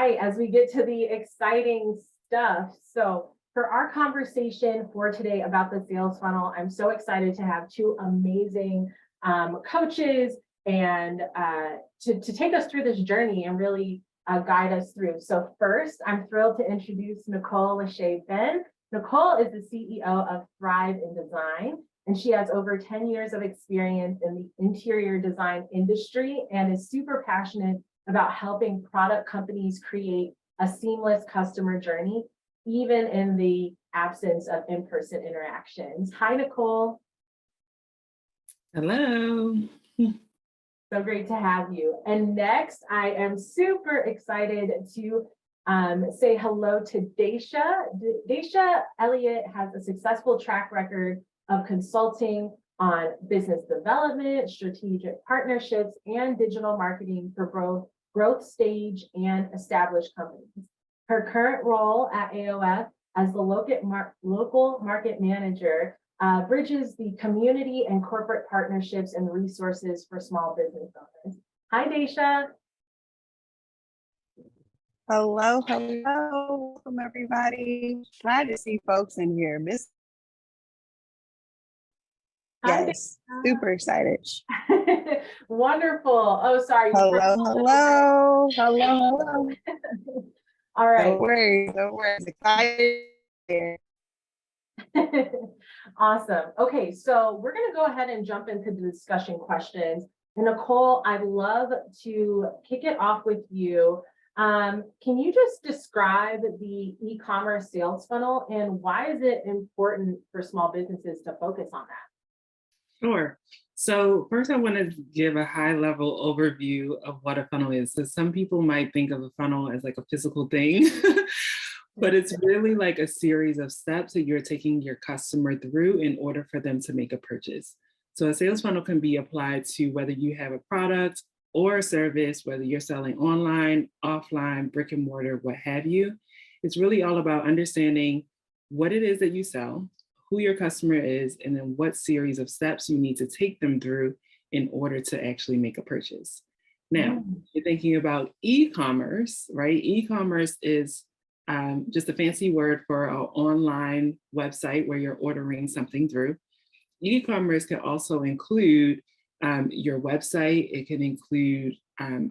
right, as we get to the exciting stuff. So for our conversation for today about the sales funnel, I'm so excited to have two amazing coaches and to take us through this journey and really guide us through. So first, I'm thrilled to introduce Nicole Lashae Ben. Nicole is the CEO of Thrive in Design, and she has over 10 years of experience in the interior design industry and is super passionate about helping product companies create a seamless customer journey, even in the absence of in-person interactions. Hi, Nicole. Hello. So great to have you. And next, I am super excited to say hello to Daisha. Daisha Elliott has a successful track record of consulting on business development, strategic partnerships, and digital marketing for both growth stage and established companies. Her current role at AOF as the local market manager bridges the community and corporate partnerships and resources for small business owners. Hi, Daisha. Hello, welcome everybody. Glad to see folks in here. Yes, super excited. Wonderful. Oh, sorry. Hello. All right. Don't worry. Excited. Awesome. Okay, so we're going to go ahead and jump into the discussion questions. And Nicole, I'd love to kick it off with you. Can you just describe the e-commerce sales funnel and why is it important for small businesses to focus on that? Sure. So first I want to give a high level overview of what a funnel is. So some people might think of a funnel as like a physical thing, but it's really like a series of steps that you're taking your customer through in order for them to make a purchase. So a sales funnel can be applied to whether you have a product or a service, whether you're selling online, offline, brick and mortar, what have you. It's really all about understanding what it is that you sell, who your customer is, and then what series of steps you need to take them through in order to actually make a purchase. Now, you're thinking about e-commerce, right? E-commerce is just a fancy word for an online website where you're ordering something through. E-commerce can also include your website. It can include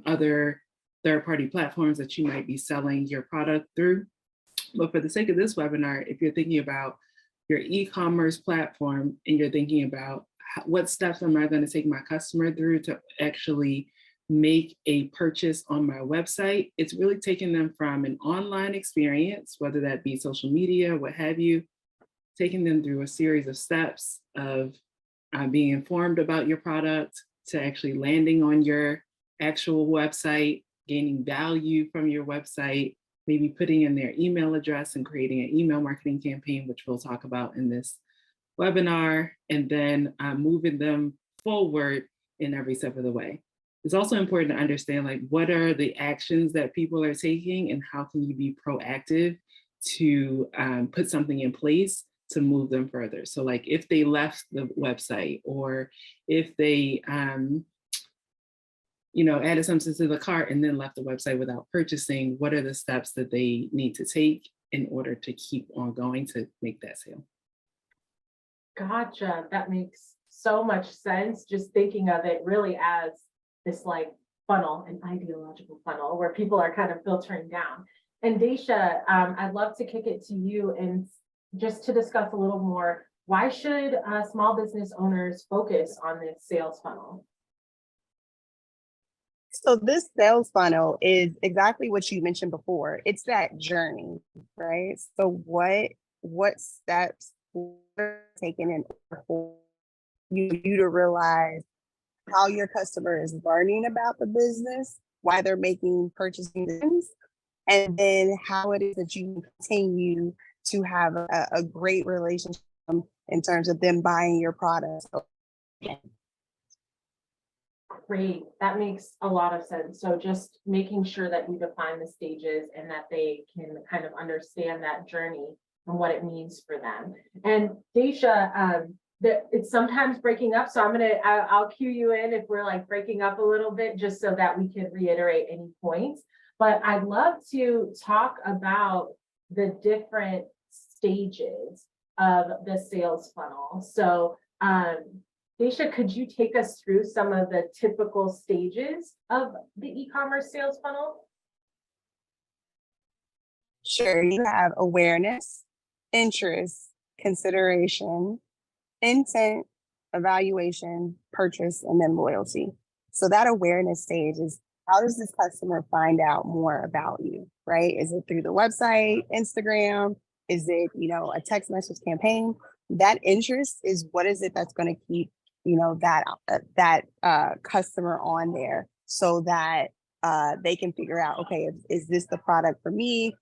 other third-party platforms that you might be selling your product through. But for the sake of this webinar, if you're thinking about your e-commerce platform and you're thinking about what steps am I going to take my customer through to actually make a purchase on my website, it's really taking them from an online experience, whether that be social media, what have you, taking them through a series of steps of being informed about your product to actually landing on your actual website, gaining value from your website, maybe putting in their email address and creating an email marketing campaign, which we'll talk about in this webinar, and then moving them forward in every step of the way. It's also important to understand like what are the actions that people are taking and how can you be proactive to put something in place to move them further. So like if they left the website or if they added something to the cart and then left the website without purchasing, what are the steps that they need to take in order to keep on going to make that sale? Gotcha. That makes so much sense. Just thinking of it really as this like funnel, an ideological funnel where people are kind of filtering down. And Daisha, I'd love to kick it to you and just to discuss a little more, why should small business owners focus on this sales funnel? So this sales funnel is exactly what you mentioned before. It's that journey, right? So what steps are taken in order for you to realize how your customer is learning about the business, why they're making purchasing decisions, and then how it is that you continue to have a great relationship in terms of them buying your product. Great, that makes a lot of sense. So just making sure that you define the stages and that they can kind of understand that journey and what it means for them. And Daisha, it's sometimes breaking up, so I'll cue you in if we're like breaking up a little bit, just so that we can reiterate any points. but I'd love to talk about the different stages of the sales funnel. So, Daisha, could you take us through some of the typical stages of the e-commerce sales funnel? Sure, you have awareness, interest, consideration, intent, evaluation, purchase, and then loyalty. So that awareness stage is, how does this customer find out more about you, right? Is it through the website, Instagram? Is it, a text message campaign? That interest is, what is it that's going to keep, that customer on there, so that they can figure out, okay, is this the product for me?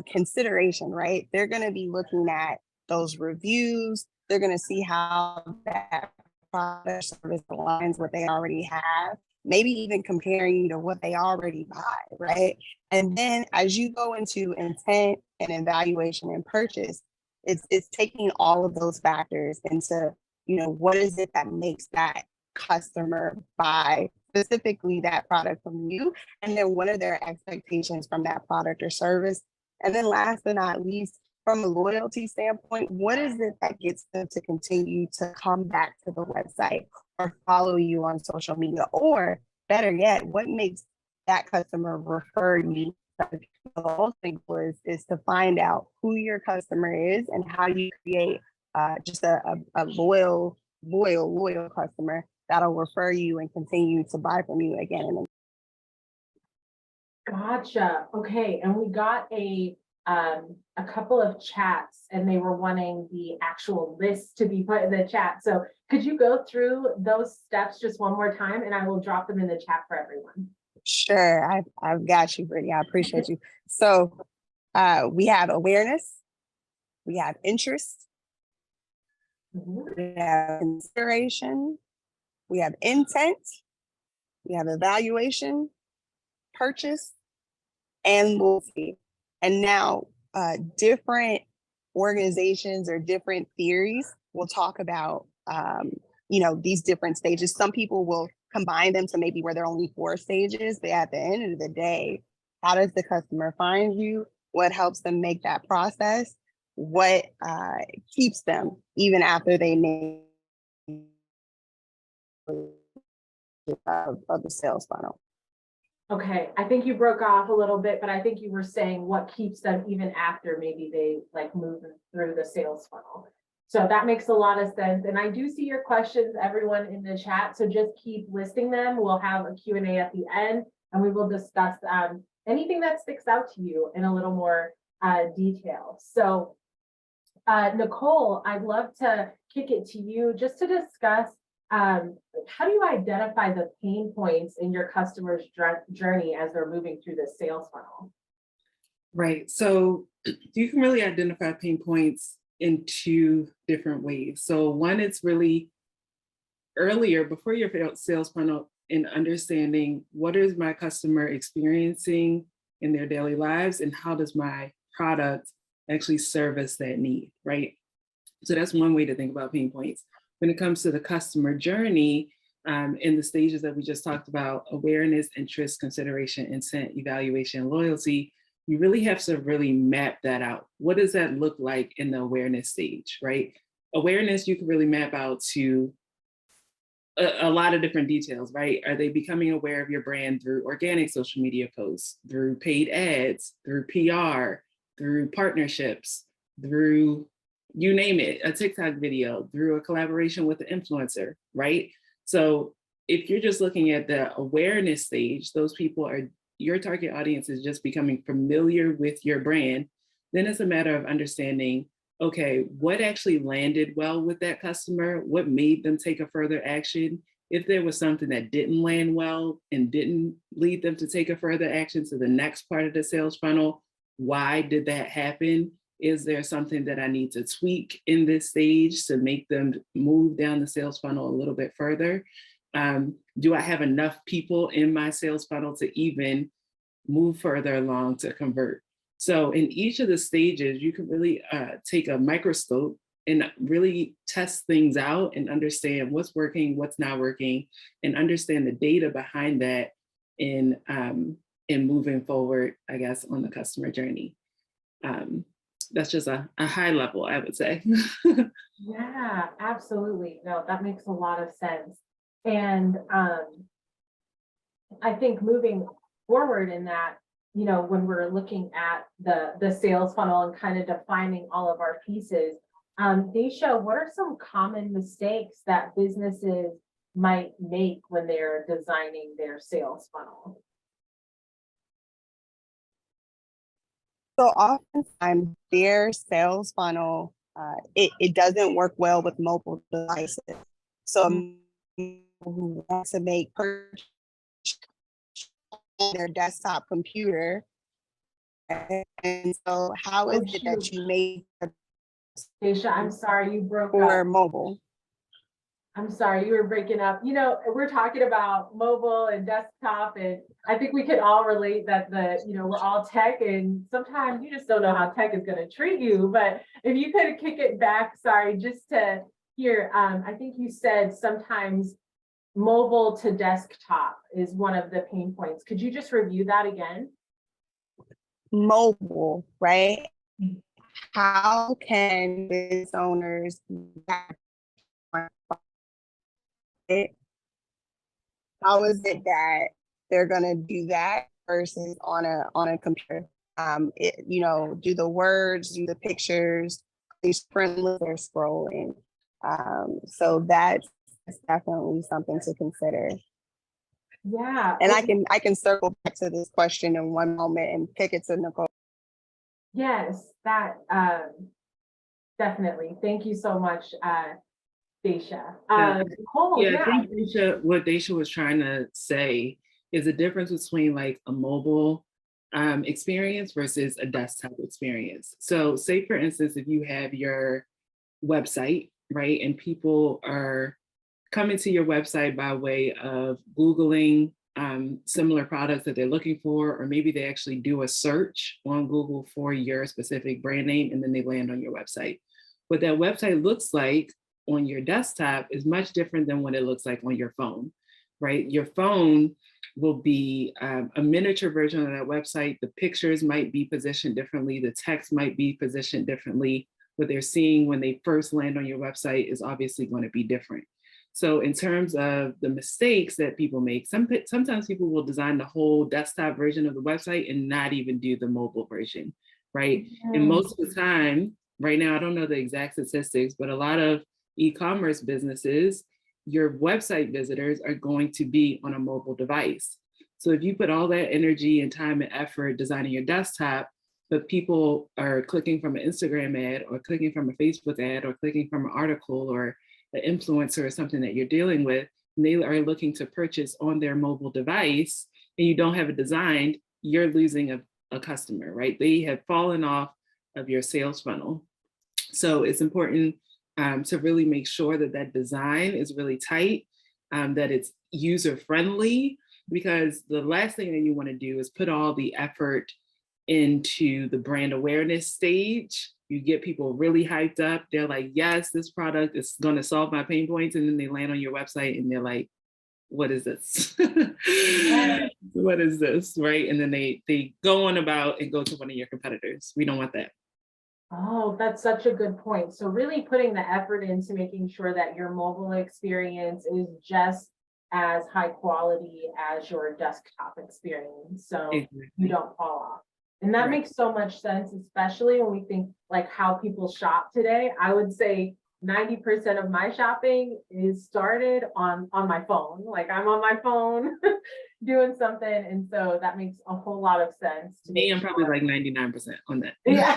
Consideration, right? They're going to be looking at those reviews. They're going to see how that product service aligns what they already have, maybe even comparing to what they already buy, right? And then as you go into intent and evaluation and purchase, it's taking all of those factors into, what is it that makes that customer buy specifically that product from you? And then what are their expectations from that product or service? And then last but not least, from a loyalty standpoint, what is it that gets them to continue to come back to the website or follow you on social media? Or better yet, what makes that customer refer you? The whole thing is to find out who your customer is and how you create just a loyal customer that'll refer you and continue to buy from you again and again. Gotcha. Okay, and we got a couple of chats, and they were wanting the actual list to be put in the chat. So could you go through those steps just one more time, and I will drop them in the chat for everyone. Sure, I've got you, Brittany. I appreciate you. So we have awareness, we have interest, we have consideration, we have intent, we have evaluation, purchase, and loyalty. And now different organizations or different theories will talk about these different stages. Some people will combine them to maybe where there are only 4 stages, but at the end of the day, how does the customer find you? What helps them make that process? What keeps them even after they make of the sales funnel? Okay, I think you broke off a little bit, but I think you were saying what keeps them even after maybe they move through the sales funnel. So that makes a lot of sense. And I do see your questions, everyone in the chat. So just keep listing them. We'll have a Q&A at the end, and we will discuss anything that sticks out to you in a little more detail. So Nicole, I'd love to kick it to you just to discuss how do you identify the pain points in your customer's journey as they're moving through the sales funnel? Right. So you can really identify pain points in 2 different ways. So one, it's really earlier before your sales funnel, in understanding what is my customer experiencing in their daily lives and how does my product actually service that need, right? So that's one way to think about pain points. When it comes to the customer journey, in the stages that we just talked about, awareness, interest, consideration, intent, evaluation, loyalty, you really have to really map that out. What does that look like in the awareness stage, right? Awareness, you can really map out to a lot of different details, right? Are they becoming aware of your brand through organic social media posts, through paid ads, through PR, through partnerships, through you name it, a TikTok video, through a collaboration with an influencer, right? So if you're just looking at the awareness stage, those people are, your target audience is just becoming familiar with your brand. Then it's a matter of understanding, okay, what actually landed well with that customer? What made them take a further action? If there was something that didn't land well and didn't lead them to take a further action to the next part of the sales funnel, why did that happen? Is there something that I need to tweak in this stage to make them move down the sales funnel a little bit further? Do I have enough people in my sales funnel to even move further along to convert? So in each of the stages, you can really take a microscope and really test things out and understand what's working, what's not working, and understand the data behind that, and in moving forward, I guess, on the customer journey. That's just a high level, I would say. Yeah, absolutely. No, that makes a lot of sense. And I think moving forward in that, when we're looking at the sales funnel and kind of defining all of our pieces, Daisha, what are some common mistakes that businesses might make when they're designing their sales funnel? So oftentimes their sales funnel, it doesn't work well with mobile devices. So who want to make purchase on their desktop computer. And so how is it that you make Daisha, I'm sorry, you broke for up. mobile? I'm sorry, you were breaking up. We're talking about mobile and desktop, and I think we could all relate that we're all tech, and sometimes you just don't know how tech is going to treat you. But if you could kick it back, sorry, just to hear, I think you said sometimes mobile to desktop is one of the pain points. Could you just review that again? Mobile, right? How can business owners how is it that they're going to do that versus on a computer? Do the words, do the pictures, these friendly or scrolling. So that's definitely something to consider. Yeah. And I can circle back to this question in one moment and kick it to Nicole. Yes, that definitely. Thank you so much, Daisha. Nicole, I think what Daisha was trying to say is the difference between like a mobile experience versus a desktop experience. So say for instance, if you have your website, right, and people are coming to your website by way of Googling similar products that they're looking for, or maybe they actually do a search on Google for your specific brand name, and then they land on your website. What that website looks like on your desktop is much different than what it looks like on your phone, right? Your phone will be a miniature version of that website. The pictures might be positioned differently. The text might be positioned differently. What they're seeing when they first land on your website is obviously going to be different. So in terms of the mistakes that people make, sometimes people will design the whole desktop version of the website and not even do the mobile version, right? And most of the time, right now, I don't know the exact statistics, but a lot of e-commerce businesses, your website visitors are going to be on a mobile device. So if you put all that energy and time and effort designing your desktop, but people are clicking from an Instagram ad or clicking from a Facebook ad or clicking from an article or an influencer or something that you're dealing with, and they are looking to purchase on their mobile device, and you don't have it designed, you're losing a customer, right? They have fallen off of your sales funnel. So it's important to really make sure that that design is really tight, that it's user-friendly, because the last thing that you want to do is put all the effort into the brand awareness stage. You get people really hyped up. They're like, yes, this product is going to solve my pain points. And then they land on your website and they're like, what is this? What is this, right? And then they go on about and go to one of your competitors. We don't want that. Oh, that's such a good point. So really putting the effort into making sure that your mobile experience is just as high quality as your desktop experience. So you don't fall off. And that makes so much sense, especially when we think like how people shop today. I would say 90% of my shopping is started on my phone. Like I'm on my phone doing something. And so that makes a whole lot of sense. Me, I'm probably like 99% on that. Yeah,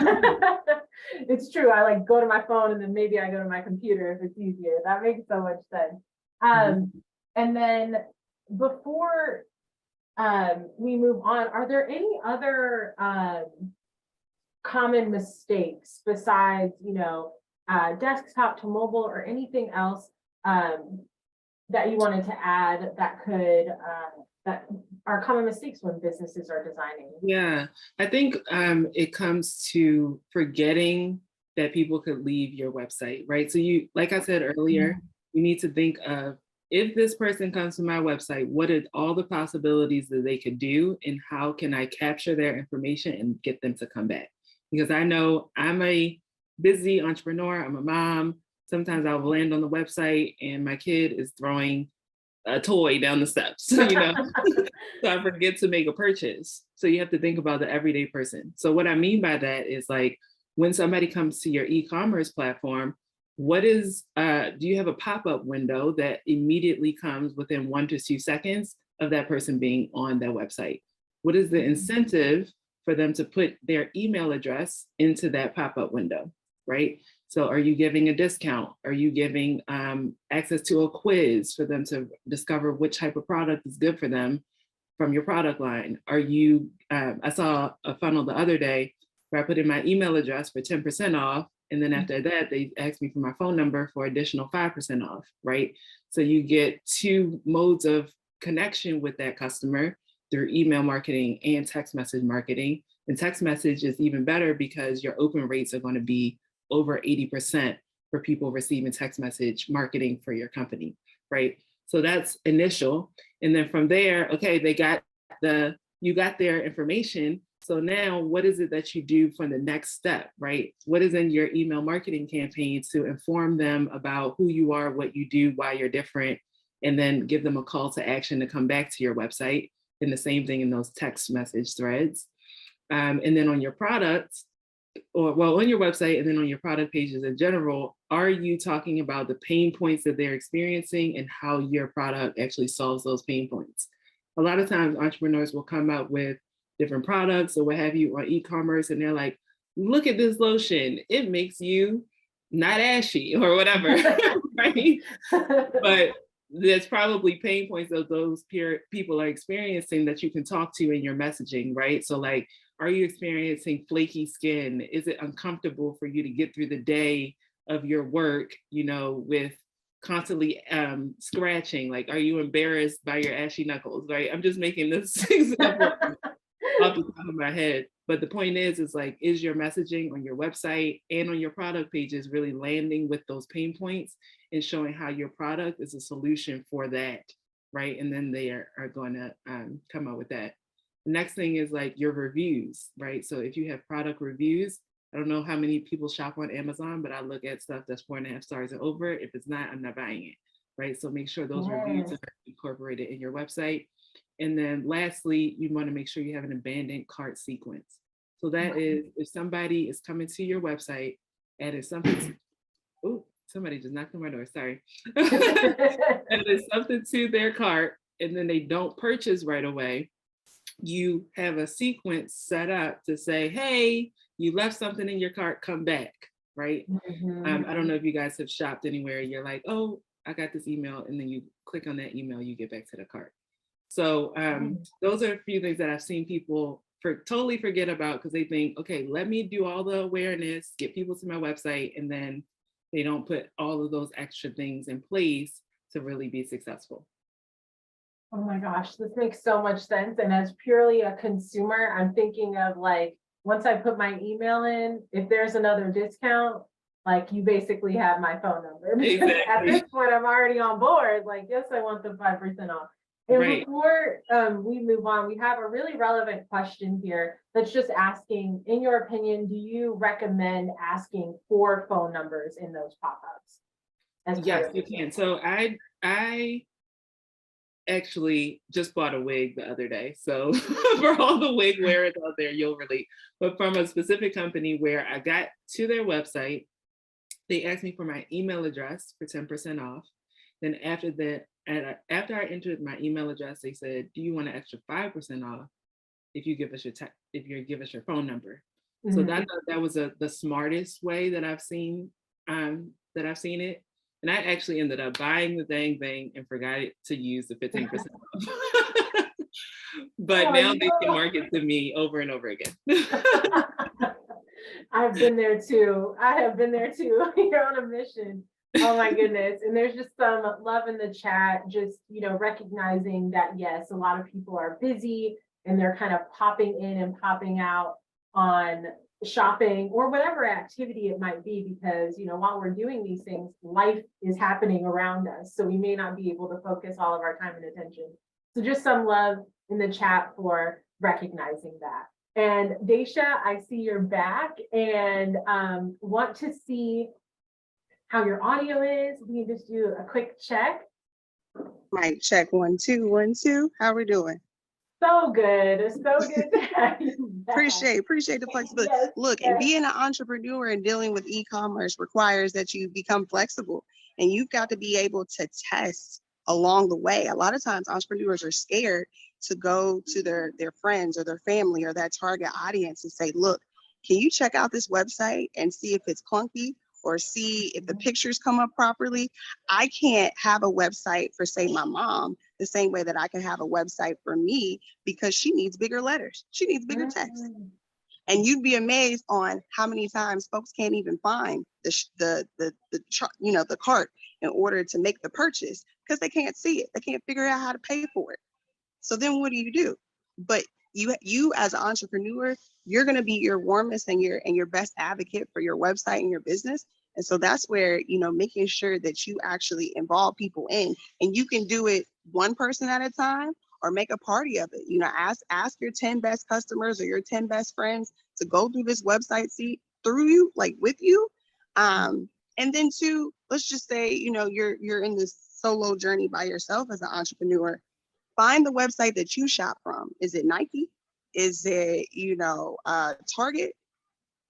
it's true. I like go to my phone and then maybe I go to my computer if it's easier. That makes so much sense. And then before we move on, are there any other common mistakes besides, desktop to mobile or anything else that you wanted to add that could that are common mistakes when businesses are designing? Yeah, I think it comes to forgetting that people could leave your website, right? So you, like I said earlier, you need to think of if this person comes to my website, what are all the possibilities that they could do, and how can I capture their information and get them to come back? Because I know I'm a busy entrepreneur, I'm a mom. Sometimes I'll land on the website and my kid is throwing a toy down the steps, you know, so I forget to make a purchase. So you have to think about the everyday person. So what I mean by that is like, when somebody comes to your e-commerce platform, what is, do you have a pop-up window that immediately comes within 1 to 2 seconds of that person being on that website? What is the incentive for them to put their email address into that pop-up window, right? So are you giving a discount? Are you giving access to a quiz for them to discover which type of product is good for them from your product line? Are you, I saw a funnel the other day where I put in my email address for 10% off. And then after that, they asked me for my phone number for additional 5% off, right? So you get 2 modes of connection with that customer through email marketing and text message marketing. And text message is even better because your open rates are going to be over 80% for people receiving text message marketing for your company, right? So that's initial. And then from there, okay, you got their information. So now what is it that you do for the next step, right? What is in your email marketing campaign to inform them about who you are, what you do, why you're different, and then give them a call to action to come back to your website. And the same thing in those text message threads. And then on your products, on your website and then on your product pages in general, are you talking about the pain points that they're experiencing and how your product actually solves those pain points? A lot of times entrepreneurs will come up with different products or what have you on e-commerce, and they're like, look at this lotion, it makes you not ashy or whatever, right? But there's probably pain points that those people are experiencing that you can talk to in your messaging, right? So like, are you experiencing flaky skin? Is it uncomfortable for you to get through the day of your work, you know, with constantly scratching? Like, are you embarrassed by your ashy knuckles, right? I'm just making this example off the top of my head. But the point is like, is your messaging on your website and on your product pages really landing with those pain points and showing how your product is a solution for that, right? And then they are going to come up with that. The next thing is like your reviews, right? So if you have product reviews, I don't know how many people shop on Amazon, but I look at stuff that's 4.5 stars and over. If it's not, I'm not buying it, right? So make sure those reviews are incorporated in your website. And then lastly, you want to make sure you have an abandoned cart sequence. So that is, if somebody is coming to your website, adding something, oh, somebody just knocked on my door, sorry. Adding something to their cart, and then they don't purchase right away, you have a sequence set up to say, hey, you left something in your cart, come back, right? I don't know if you guys have shopped anywhere, you're like, oh, I got this email, and then you click on that email, you get back to the cart. So those are a few things that I've seen people totally forget about because they think, okay, let me do all the awareness, get people to my website, and then they don't put all of those extra things in place to really be successful. Oh my gosh, this makes so much sense. And as purely a consumer, I'm thinking of like, once I put my email in, if there's another discount, like you basically have my phone number. Because at this point, I'm already on board. Like, yes, I want the 5% off. And before we move on, we have a really relevant question here that's just asking, in your opinion, do you recommend asking for phone numbers in those pop-ups? Yes, you can. So I actually just bought a wig the other day. So for all the wig wearers out there, you'll relate. But from a specific company where I got to their website, they asked me for my email address for 10% off. Then after that, after I entered my email address, they said, do you want an extra 5% off if you give us your phone number? So that was the smartest way that I've seen it. And I actually ended up buying the dang thing and forgot to use the 15% off. But now they can market to me over and over again. I've been there too. I have been there too. You're on a mission. Oh my goodness. And there's just some love in the chat, just, you know, recognizing that, yes, a lot of people are busy and they're kind of popping in and popping out on shopping or whatever activity it might be, because, you know, while we're doing these things, life is happening around us. So we may not be able to focus all of our time and attention. So just some love in the chat for recognizing that. And Daisha, I see you're back and want to see how your audio is. We can just do a quick check. Mic check 1 2 1 2. How we doing? So good to have you back. Appreciate the flexibility. Yes, Look, yes. and being an entrepreneur and dealing with e-commerce requires that you become flexible, and you've got to be able to test along the way. A lot of times entrepreneurs are scared to go to their friends or their family or that target audience and say, look, can you check out this website and see if it's clunky or see if the pictures come up properly? I can't have a website for, say, my mom the same way that I can have a website for me, because she needs bigger letters. She needs bigger text. And you'd be amazed on how many times folks can't even find the cart in order to make the purchase because they can't see it. They can't figure out how to pay for it. So then what do? But you as an entrepreneur, you're going to be your warmest and your best advocate for your website and your business. And so that's where, you know, making sure that you actually involve people in, and you can do it one person at a time or make a party of it. You know, ask your 10 best customers or your 10 best friends to go through this website, see through you, like with you. And then two, let's just say, you know, you're in this solo journey by yourself as an entrepreneur. Find the website that you shop from. Is it Nike? Is it, you know, Target?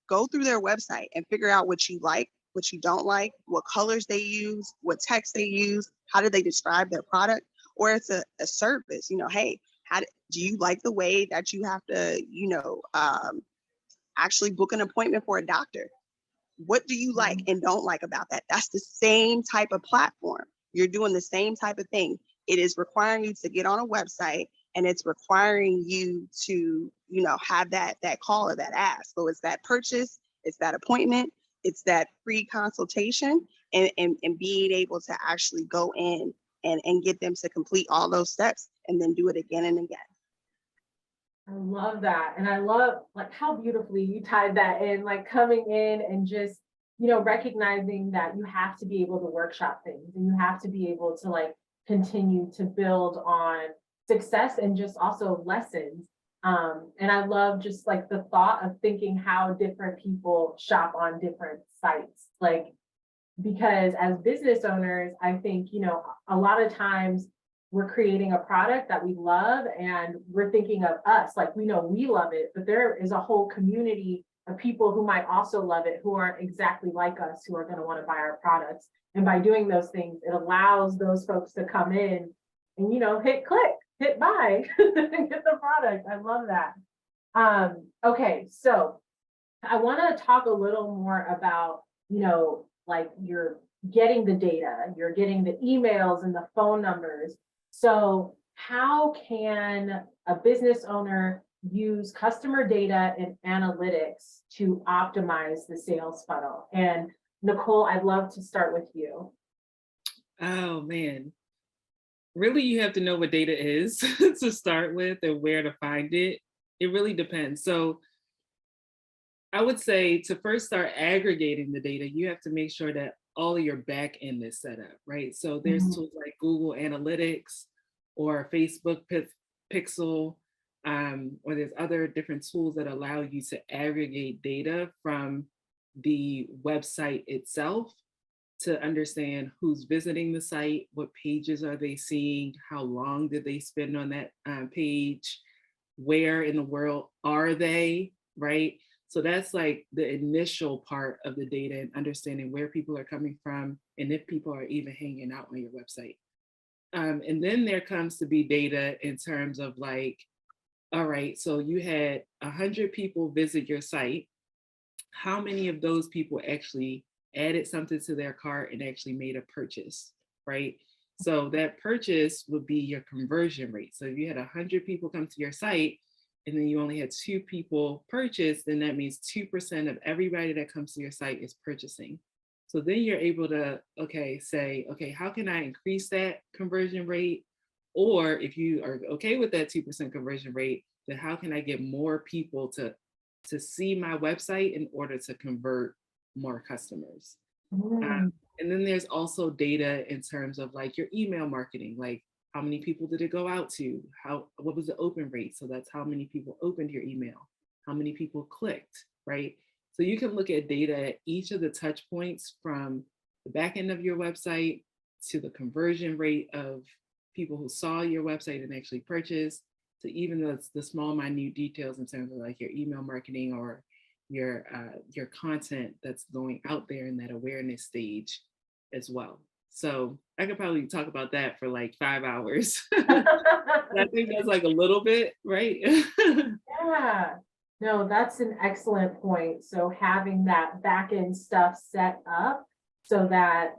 Go through their website and figure out what you like, what you don't like, what colors they use, what text they use, how do they describe their product, or it's a service. You know, hey, do you like the way that you have to, you know, actually book an appointment for a doctor? What do you like and don't like about that? That's the same type of platform. You're doing the same type of thing. It is requiring you to get on a website, and it's requiring you to, you know, have that call or that ask. So it's that purchase, it's that appointment, it's that free consultation, and being able to actually go in and get them to complete all those steps and then do it again and again. I love that. And I love like how beautifully you tied that in, like coming in and just, you know, recognizing that you have to be able to workshop things and you have to be able to like continue to build on success and just also lessons. And I love just like the thought of thinking how different people shop on different sites. Like, because as business owners, I think, you know, a lot of times we're creating a product that we love and we're thinking of us, like we know we love it, but there is a whole community of people who might also love it, who aren't exactly like us, who are going to want to buy our products. And by doing those things, it allows those folks to come in and, you know, hit click, hit buy, and get the product. I love that. Okay, so I want to talk a little more about, you know, like you're getting the data, you're getting the emails and the phone numbers. So how can a business owner use customer data and analytics to optimize the sales funnel? And Nicole, I'd love to start with you. Oh man, really you have to know what data is to start with and where to find it. It really depends. So I would say to first start aggregating the data, you have to make sure that all of your back end is set up, right? So there's tools like Google Analytics or Facebook Pixel, or there's other different tools that allow you to aggregate data from the website itself to understand who's visiting the site, what pages are they seeing, how long did they spend on that page, where in the world are they, right? So that's like the initial part of the data and understanding where people are coming from and if people are even hanging out on your website. And then there comes to be data in terms of like, all right, so you had 100 people visit your site. How many of those people actually added something to their cart and actually made a purchase, right? So that purchase would be your conversion rate. So if you had 100 people come to your site, and then you only had 2 people purchase, then that means 2% of everybody that comes to your site is purchasing. So then you're able to, say, how can I increase that conversion rate? Or if you are okay with that 2% conversion rate, then how can I get more people to to see my website in order to convert more customers. Mm. And then there's also data in terms of like your email marketing, like how many people did it go out to? What was the open rate? So that's how many people opened your email, how many people clicked, right? So you can look at data at each of the touch points, from the back end of your website to the conversion rate of people who saw your website and actually purchased, to even the small minute details in terms of like your email marketing or your content that's going out there in that awareness stage as well. So I could probably talk about that for like 5 hours. I think that's like a little bit, right? Yeah, no, that's an excellent point. So having that back end stuff set up so that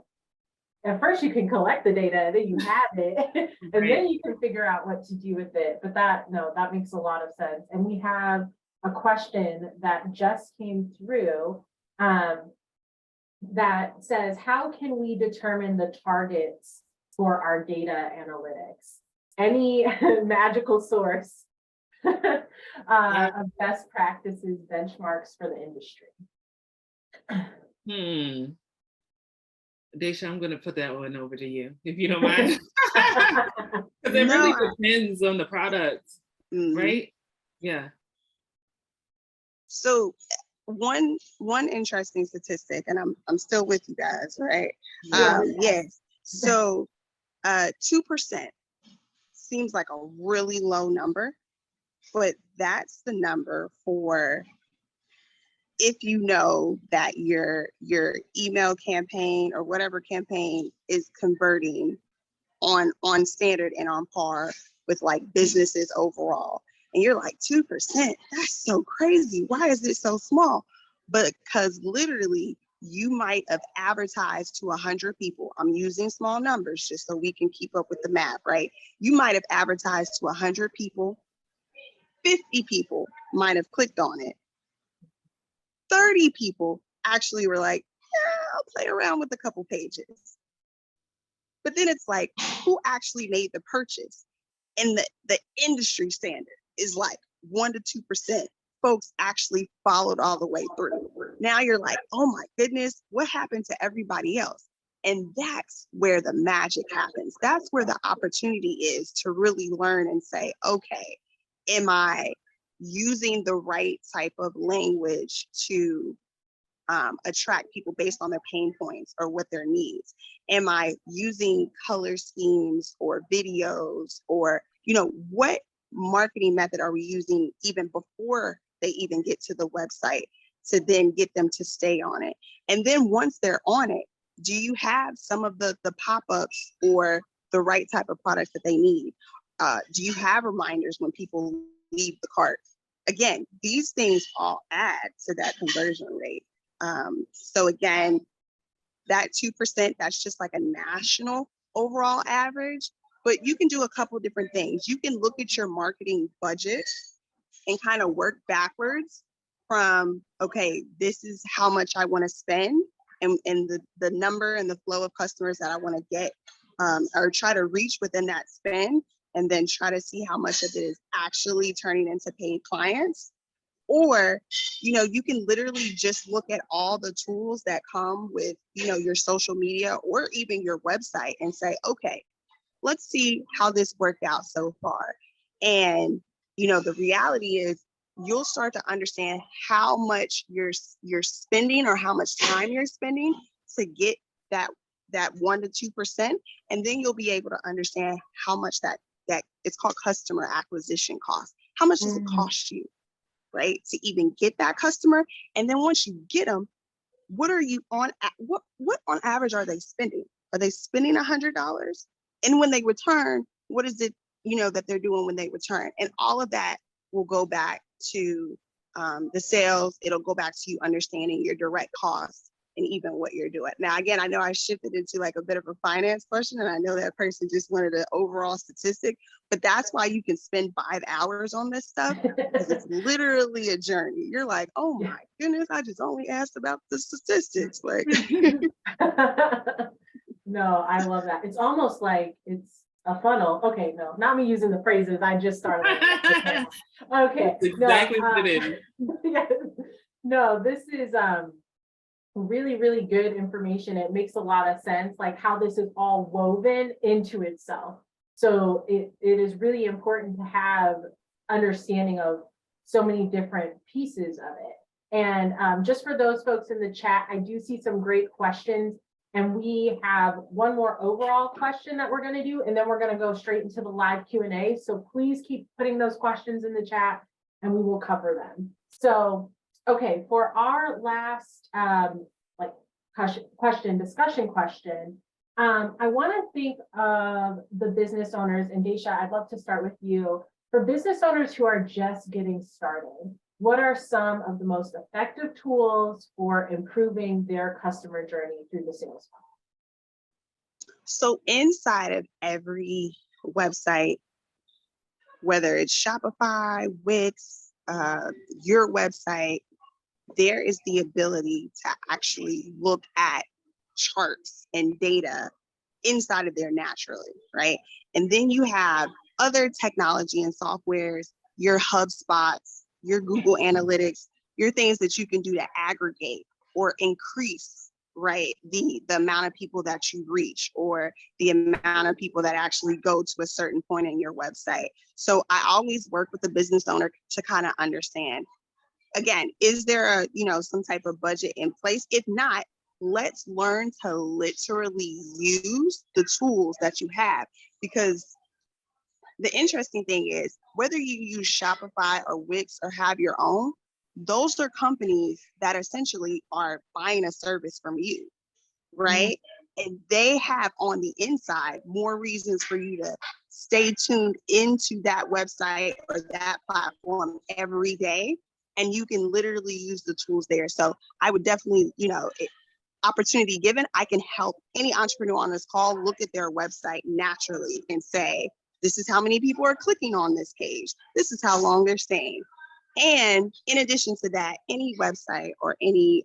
at first you can collect the data, then you have it, and Right. then you can figure out what to do with it. But that makes a lot of sense. And we have a question that just came through that says, how can we determine the targets for our data analytics? Any magical source of best practices, benchmarks for the industry? Daisha, I'm going to put that one over to you, if you don't mind. Because it No, really depends on the product, right? Yeah. So one interesting statistic, and I'm still with you guys, right? Yeah. Yes. So 2% seems like a really low number, but that's the number for if you know that your email campaign or whatever campaign is converting on standard and on par with like businesses overall. And you're like, 2%, that's so crazy. Why is it so small? But because literally you might have advertised to 100 people. I'm using small numbers just so we can keep up with the math, right? You might have advertised to 100 people. 50 people might have clicked on it. 30 people actually were like, yeah, I'll play around with a couple pages. But then it's like, who actually made the purchase? And the industry standard is like 1 to 2% folks actually followed all the way through. Now you're like, oh my goodness, what happened to everybody else? And that's where the magic happens. That's where the opportunity is to really learn and say, okay, am I using the right type of language to attract people based on their pain points or what their needs? Am I using color schemes or videos, or, what marketing method are we using even before they even get to the website to then get them to stay on it? And then once they're on it, do you have some of the pop-ups or the right type of products that they need? Do you have reminders when people leave the cart? Again, these things all add to that conversion rate. So again, that 2%, that's just like a national overall average, but you can do a couple different things. You can look at your marketing budget and kind of work backwards from, okay, this is how much I want to spend, and the number and the flow of customers that I want to get, or try to reach within that spend, and then try to see how much of it is actually turning into paid clients. Or, you can literally just look at all the tools that come with, your social media or even your website and say, okay, let's see how this worked out so far. And, the reality is you'll start to understand how much you're spending or how much time you're spending to get that 1 to 2%. And then you'll be able to understand how much that it's called customer acquisition cost. How much does it cost you, right, to even get that customer? And then once you get them, what are you on? What on average are they spending? Are they spending $100? And when they return, what is it, that they're doing when they return? And all of that will go back to the sales. It'll go back to you understanding your direct costs and even what you're doing. Now, again, I know I shifted into like a bit of a finance question, and I know that person just wanted an overall statistic, but that's why you can spend 5 hours on this stuff, because it's literally a journey. You're like, oh my goodness, I just only asked about the statistics. Like, No, I love that. It's almost like it's A funnel. Okay, no, not me using the phrases. I just started. Okay. Okay. That's exactly No, what it is. yes. No, this is really, really good information. It makes a lot of sense, like how this is all woven into itself. So it is really important to have understanding of so many different pieces of it. And just for those folks in the chat, I do see some great questions. And we have one more overall question that we're going to do, and then we're going to go straight into the live Q&A. So please keep putting those questions in the chat and we will cover them. So, okay, for our last discussion question, I want to think of the business owners, and Daisha, I'd love to start with you. For business owners who are just getting started, what are some of the most effective tools for improving their customer journey through the sales funnel? So inside of every website, whether it's Shopify, Wix, your website, there is the ability to actually look at charts and data inside of there naturally, right? And then you have other technology and softwares, your HubSpots, your Google Analytics, your things that you can do to aggregate or increase, right, the amount of people that you reach or the amount of people that actually go to a certain point in your website. So I always work with the business owner to kind of understand, again, is there some type of budget in place? If not, let's learn to literally use the tools that you have, because the interesting thing is, whether you use Shopify or Wix or have your own, those are companies that essentially are buying a service from you, right? And they have on the inside more reasons for you to stay tuned into that website or that platform every day. And you can literally use the tools there. So I would definitely, opportunity given, I can help any entrepreneur on this call look at their website naturally and say, this is how many people are clicking on this page. This is how long they're staying. And in addition to that, any website or any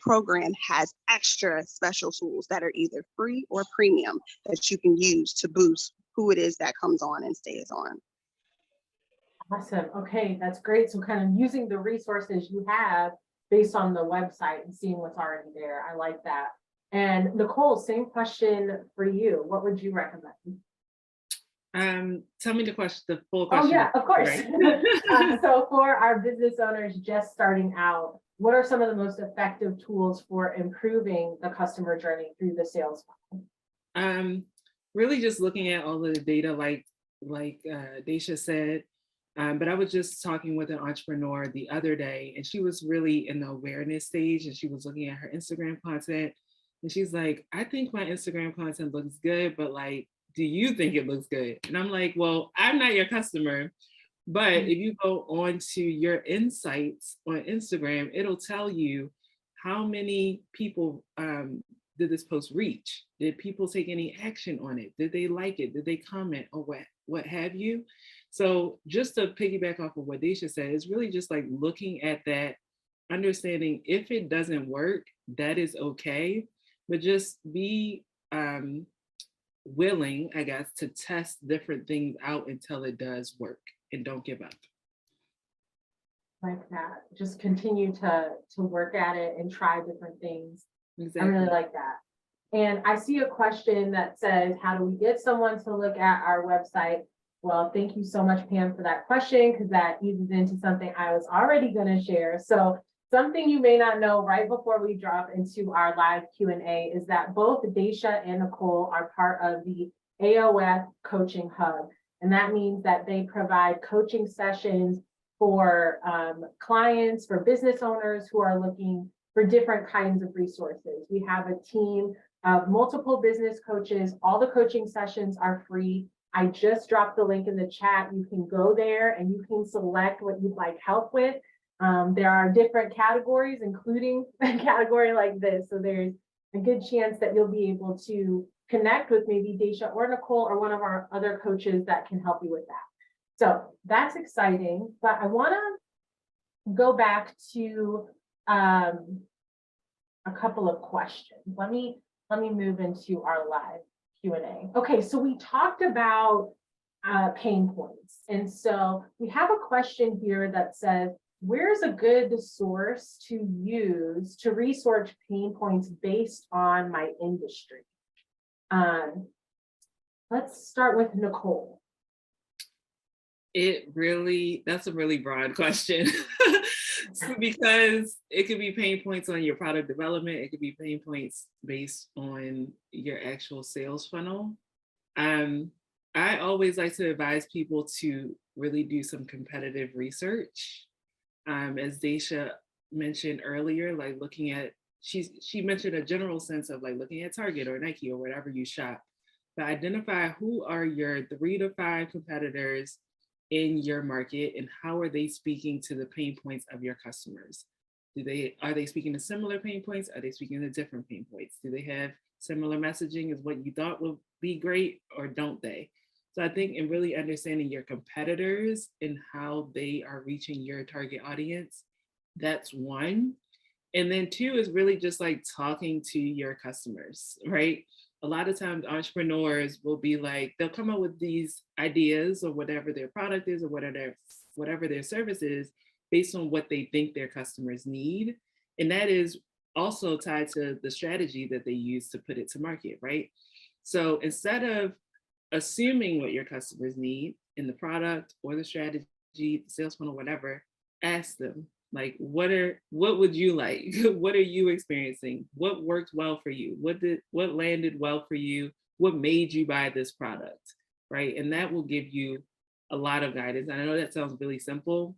program has extra special tools that are either free or premium that you can use to boost who it is that comes on and stays on. Awesome. Okay, that's great. So kind of using the resources you have based on the website and seeing what's already there. I like that. And Nicole, same question for you. What would you recommend? Tell me the full question. Oh yeah, of course. Right. So for our business owners just starting out, what are some of the most effective tools for improving the customer journey through the sales funnel? Really just looking at all of the data, like Daisha said. But I was just talking with an entrepreneur the other day, and she was really in the awareness stage, and she was looking at her Instagram content, and she's like, I think my Instagram content looks good, but like, do you think it looks good? And I'm like, well, I'm not your customer, but if you go on to your insights on Instagram, it'll tell you how many people did this post reach? Did people take any action on it? Did they like it? Did they comment or what have you? So just to piggyback off of what Daisha said, it's really just like looking at that, understanding if it doesn't work, that is okay, but just be willing, I guess, to test different things out until it does work, and don't give up. Like that, just continue to work at it and try different things. Exactly. I really like that. And I see a question that says, how do we get someone to look at our website? Well, thank you so much, Pam, for that question, because that eases into something I was already going to share. So something you may not know right before we drop into our live Q&A is that both Daisha and Nicole are part of the AOF Coaching Hub. And that means that they provide coaching sessions for clients, for business owners who are looking for different kinds of resources. We have a team of multiple business coaches. All the coaching sessions are free. I just dropped the link in the chat. You can go there and you can select what you'd like help with. There are different categories, including a category like this. So there's a good chance that you'll be able to connect with maybe Daisha or Nicole or one of our other coaches that can help you with that. So that's exciting, but I want to go back to a couple of questions. Let me move into our live Q&A. Okay, so we talked about pain points. And so we have a question here that says, where's a good source to use to research pain points based on my industry? Let's start with Nicole. That's a really broad question. Because it could be pain points on your product development, it could be pain points based on your actual sales funnel. I always like to advise people to really do some competitive research. As Daisha mentioned earlier, like looking at, she mentioned a general sense of like looking at Target or Nike or whatever you shop, but identify who are your 3 to 5 competitors in your market and how are they speaking to the pain points of your customers. Are they speaking to similar pain points? Are they speaking to different pain points? Do they have similar messaging as what you thought would be great, or don't they? So I think in really understanding your competitors and how they are reaching your target audience, that's one. And then 2 is really just like talking to your customers, right? A lot of times entrepreneurs will be like, they'll come up with these ideas or whatever their product is or whatever their service is based on what they think their customers need. And that is also tied to the strategy that they use to put it to market, right? So instead of assuming what your customers need in the product or the strategy, the sales funnel, whatever, ask them, like, what would you like? What are you experiencing? What worked well for you? What landed well for you? What made you buy this product, right? And that will give you a lot of guidance. And I know that sounds really simple,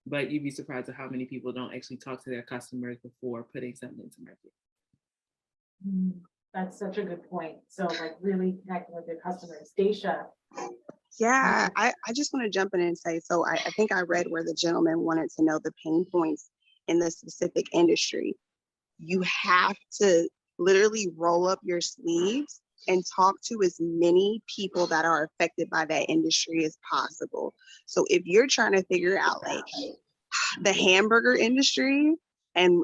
but you'd be surprised at how many people don't actually talk to their customers before putting something to market. That's such a good point. So like really connecting with your customers. Daisha. Yeah, I just want to jump in and say, so I think I read where the gentleman wanted to know the pain points in the specific industry. You have to literally roll up your sleeves and talk to as many people that are affected by that industry as possible. So if you're trying to figure out like the hamburger industry and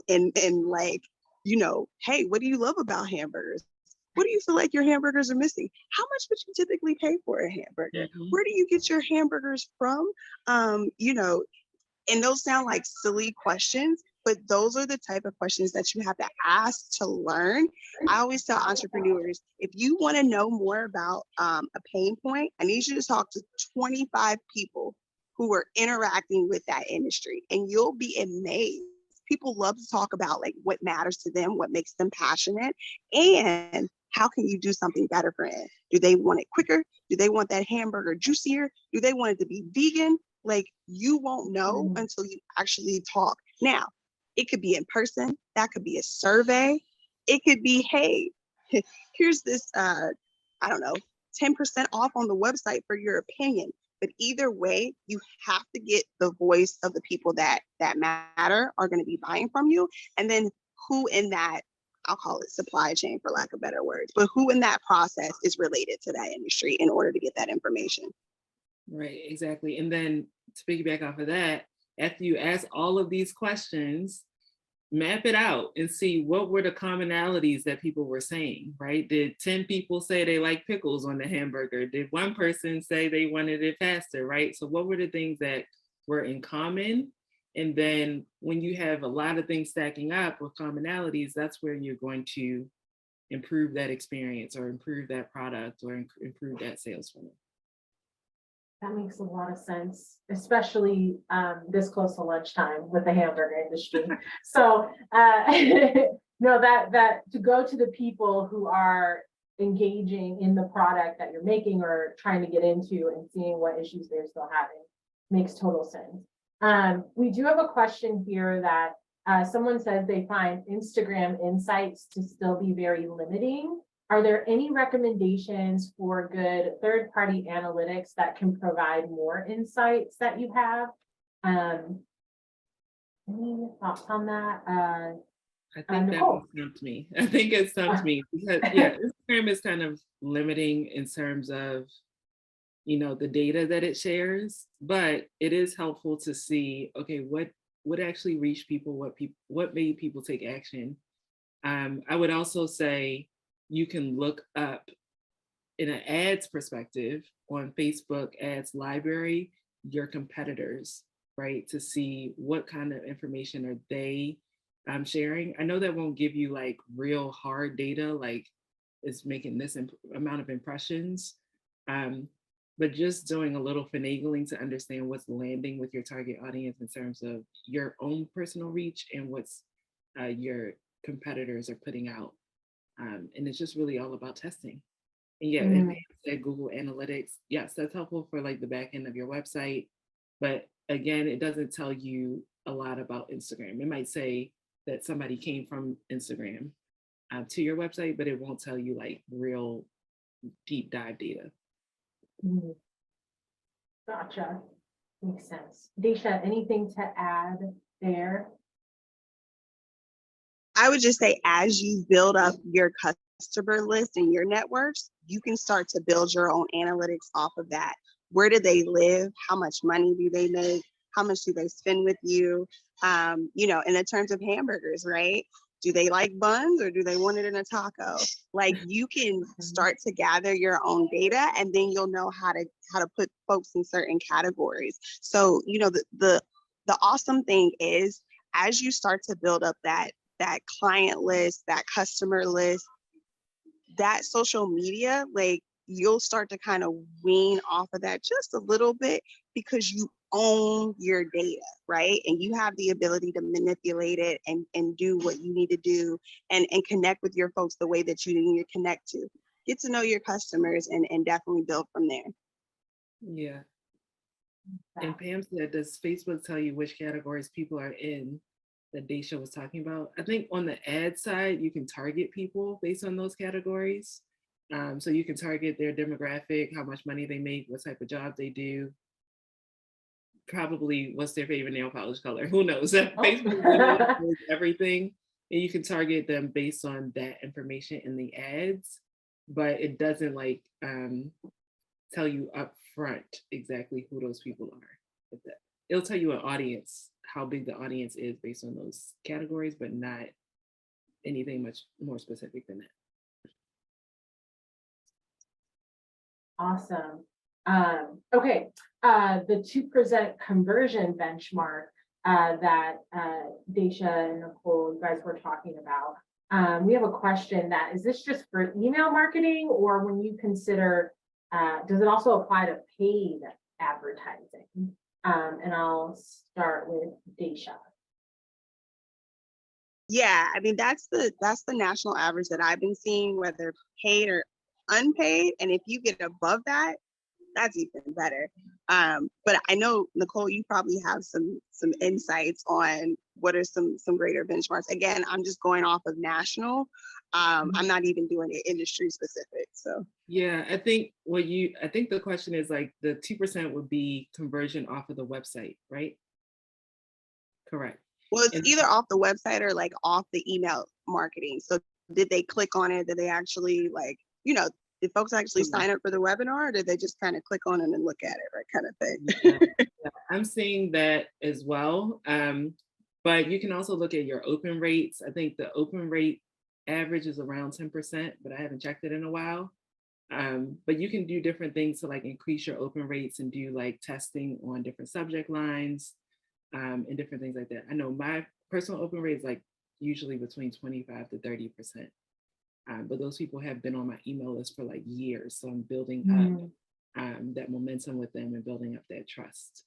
like, you know, hey, what do you love about hamburgers? What do you feel like your hamburgers are missing? How much would you typically pay for a hamburger? Mm-hmm. Where do you get your hamburgers from? You know, and those sound like silly questions, but those are the type of questions that you have to ask to learn. I always tell entrepreneurs, if you want to know more about a pain point, I need you to talk to 25 people who are interacting with that industry, and you'll be amazed. People love to talk about like what matters to them, what makes them passionate, and how can you do something better for it? Do they want it quicker? Do they want that hamburger juicier? Do they want it to be vegan? Like, you won't know until you actually talk. Now, it could be in person. That could be a survey. It could be, hey, here's this, I don't know, 10% off on the website for your opinion. But either way, you have to get the voice of the people that matter, are going to be buying from you. And then who in that, I'll call it supply chain for lack of better words, but who in that process is related to that industry in order to get that information. Right, exactly. And then to piggyback off of that, after you ask all of these questions, map it out and see what were the commonalities that people were saying, right? Did 10 people say they like pickles on the hamburger? Did one person say they wanted it faster, right? So what were the things that were in common? And then when you have a lot of things stacking up with commonalities, that's where you're going to improve that experience or improve that product or improve that sales funnel. That makes a lot of sense, especially this close to lunchtime with the hamburger industry. So no, that to go to the people who are engaging in the product that you're making or trying to get into and seeing what issues they're still having makes total sense. We do have a question here that someone says they find Instagram insights to still be very limiting. Are there any recommendations for good third-party analytics that can provide more insights that you have? Any thoughts on that? I think that Nicole. stumped me. I think it stumped me because yeah, Instagram is kind of limiting in terms of, you know, the data that it shares, but it is helpful to see, okay, what actually reached people, what made people take action. I would also say you can look up in an ads perspective on Facebook ads library, your competitors, right? To see what kind of information are they sharing. I know that won't give you like real hard data, like it's making this amount of impressions. But just doing a little finagling to understand what's landing with your target audience in terms of your own personal reach and what's your competitors are putting out. And it's just really all about testing. And yeah, and Pam said Google Analytics, yes, that's helpful for like the back end of your website. But again, it doesn't tell you a lot about Instagram. It might say that somebody came from Instagram to your website, but it won't tell you like real deep dive data. Gotcha. Makes sense. Daisha, anything to add there? I would just say, as you build up your customer list and your networks, you can start to build your own analytics off of that. Where do they live? How much money do they make? How much do they spend with you? You know, in the terms of hamburgers, right? Do they like buns or do they want it in a taco? Like, you can start to gather your own data, and then you'll know how to put folks in certain categories. So, you know, the awesome thing is, as you start to build up that client list, that customer list, that social media, like, you'll start to kind of wean off of that just a little bit, because you own your data, right? And you have the ability to manipulate it and do what you need to do, and connect with your folks the way that you need to connect to. Get to know your customers and definitely build from there. Yeah. And Pam said, does Facebook tell you which categories people are in that Daisha was talking about? I think on the ad side, you can target people based on those categories. So you can target their demographic, how much money they make, what type of job they do, probably what's their favorite nail polish color. Who knows? Facebook knows everything, and you can target them based on that information in the ads, but it doesn't like tell you up front exactly who those people are. It'll tell you an audience, how big the audience is based on those categories, but not anything much more specific than that. Awesome. Okay, the 2% conversion benchmark that Daisha and Nicole, you guys were talking about. We have a question that, is this just for email marketing, or when you consider, does it also apply to paid advertising? And I'll start with Daisha. Yeah, I mean, that's the national average that I've been seeing, whether paid or unpaid. And if you get above that, that's even better. But I know, Nicole, you probably have some insights on what are some greater benchmarks. Again, I'm just going off of national. I'm not even doing it industry specific. So yeah, I think the question is like the 2% would be conversion off of the website, right? Correct. Well, it's either off the website or like off the email marketing. So did they click on it? Did they actually, like, you know, did folks actually sign up for the webinar, or did they just kind of click on it and look at it, right, kind of thing? Yeah, I'm seeing that as well. But you can also look at your open rates. I think the open rate average is around 10%, but I haven't checked it in a while. But you can do different things to like increase your open rates and do like testing on different subject lines and different things like that. I know my personal open rate is like usually between 25 to 30%. But those people have been on my email list for like years. So I'm building up that momentum with them and building up that trust.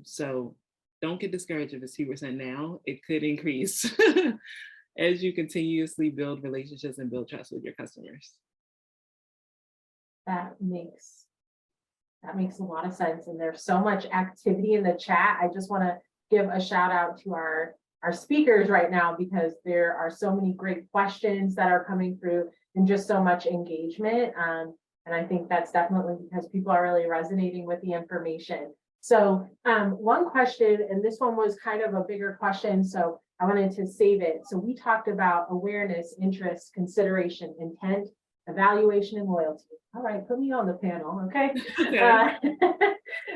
So don't get discouraged if it's 2% now. It could increase as you continuously build relationships and build trust with your customers. That makes a lot of sense. And there's so much activity in the chat. I just want to give a shout out to our speakers right now, because there are so many great questions that are coming through and just so much engagement. And I think that's definitely because people are really resonating with the information. So one question, and this one was kind of a bigger question, so I wanted to save it. So we talked about awareness, interest, consideration, intent, evaluation, and loyalty. All right, put me on the panel, okay?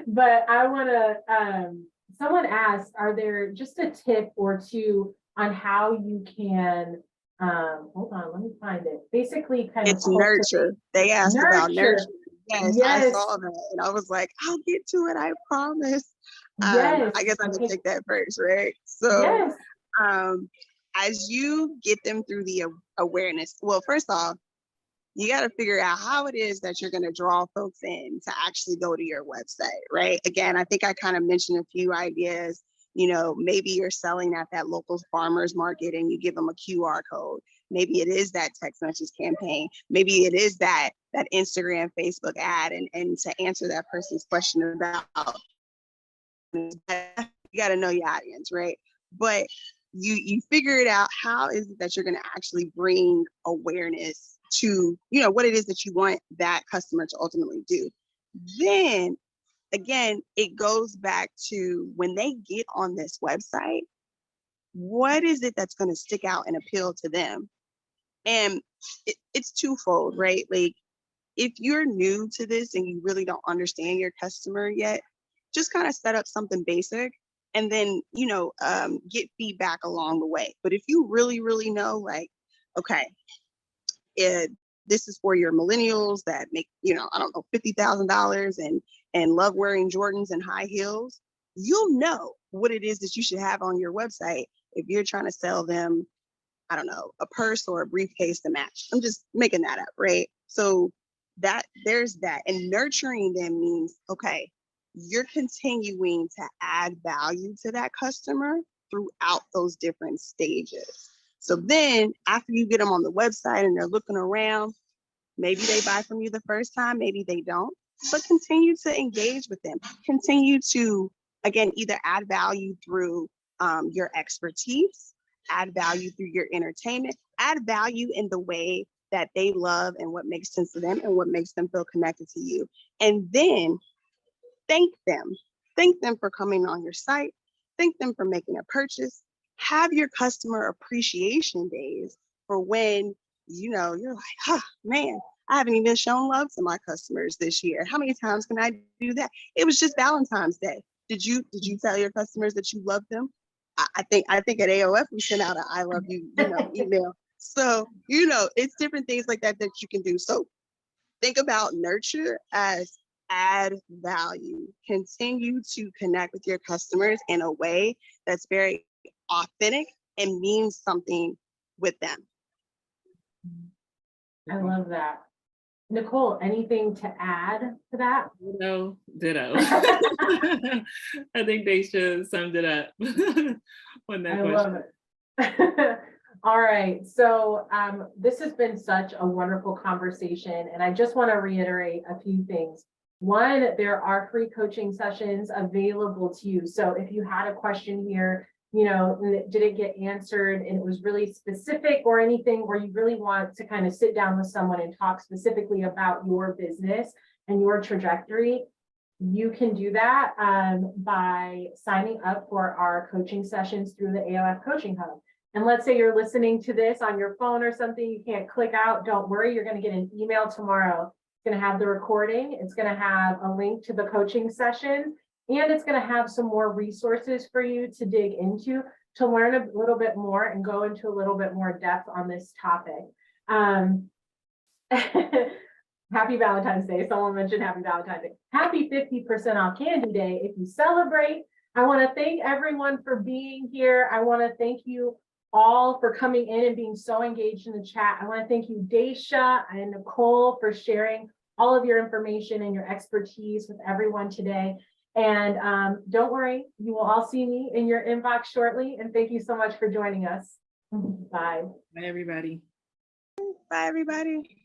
But I want to, someone asked, are there just a tip or two on how you can Hold on, let me find it. Basically kind of It's nurture. They asked about nurture. Yes, I Yes. saw that. And I was like, I'll get to it, I promise. Yes. I guess I can Okay. take that first, right? So Yes. as you get them through the awareness, well, first off, you got to figure out how it is that you're going to draw folks in to actually go to your website, right? Again, I think I kind of mentioned a few ideas. You know, maybe you're selling at that local farmers market and you give them a QR code. Maybe it is that text message campaign. Maybe it is that Instagram, Facebook ad, and to answer that person's question about, you got to know your audience, right? But you figure it out. How is it that you're going to actually bring awareness to, you know, what it is that you want that customer to ultimately do? Then again, it goes back to when they get on this website, what is it that's going to stick out and appeal to them? And it's twofold, right? Like, if you're new to this and you really don't understand your customer yet, just kind of set up something basic and then, you know, get feedback along the way. But if you really, really know, like, okay, this is for your millennials that make, you know, I don't know, $50,000 and love wearing Jordans and high heels, you'll know what it is that you should have on your website if you're trying to sell them, I don't know, a purse or a briefcase to match. I'm just making that up, right? So there's that. And nurturing them means, okay, you're continuing to add value to that customer throughout those different stages. So then after you get them on the website and they're looking around, maybe they buy from you the first time, maybe they don't, but continue to engage with them. Continue to, again, either add value through your expertise, add value through your entertainment, add value in the way that they love and what makes sense to them and what makes them feel connected to you. And then thank them. Thank them for coming on your site. Thank them for making a purchase. Have your customer appreciation days for when, you know, you're like, huh, man, I haven't even shown love to my customers this year. How many times can I do that? It was just Valentine's Day. Did you tell your customers that you love them? I think at AOF we sent out an I love you, email. So, it's different things like that you can do. So think about nurture as add value. Continue to connect with your customers in a way that's very authentic and means something with them. I love that. Nicole, anything to add to that? No, ditto. I think they should summed it up on that question. Love it. All right, so this has been such a wonderful conversation, and I just want to reiterate a few things. One, there are free coaching sessions available to you. So if you had a question here, did it get answered and it was really specific or anything, or you really want to kind of sit down with someone and talk specifically about your business and your trajectory, you can do that by signing up for our coaching sessions through the AOF Coaching Hub. And let's say you're listening to this on your phone or something, you can't click out, don't worry, you're going to get an email tomorrow. It's going to have the recording, it's going to have a link to the coaching session, and it's going to have some more resources for you to dig into to learn a little bit more and go into a little bit more depth on this topic. Happy Valentine's Day. Someone mentioned Happy Valentine's Day. Happy 50% off Candy Day if you celebrate. I want to thank everyone for being here. I want to thank you all for coming in and being so engaged in the chat. I want to thank you, Daisha and Nicole, for sharing all of your information and your expertise with everyone today. And don't worry, you will all see me in your inbox shortly. And thank you so much for joining us. Bye. Bye, everybody. Bye, everybody.